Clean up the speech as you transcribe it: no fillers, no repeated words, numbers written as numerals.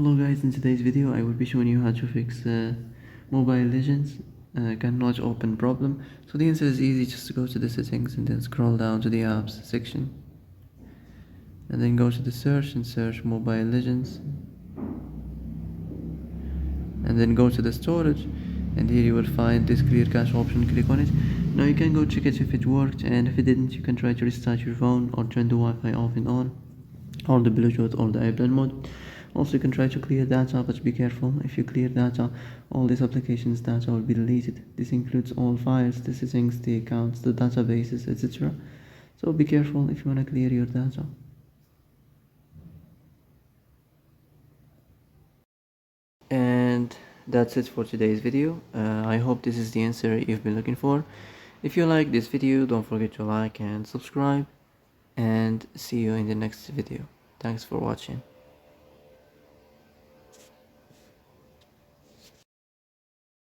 Hello guys, in today's video I will be showing you how to fix Mobile Legends cannot open problem. So the answer is easy, just to go to the settings and then scroll down to the apps section and then go to the search and search Mobile Legends and then go to the storage, and here you will find this clear cache option. Click on it. Now you can go check it if it worked, and if it didn't you can try to restart your phone or turn the Wi-Fi off and on, or the Bluetooth or the airplane mode. Also you can try to clear data, but be careful. If you clear data, all these applications data will be deleted. This includes all files, the settings, the accounts, the databases, etc. So be careful if you want to clear your data. And that's it for today's video. I hope this is the answer you've been looking for. If you like this video, don't forget to like and subscribe, and see you in the next video. Thanks for watching.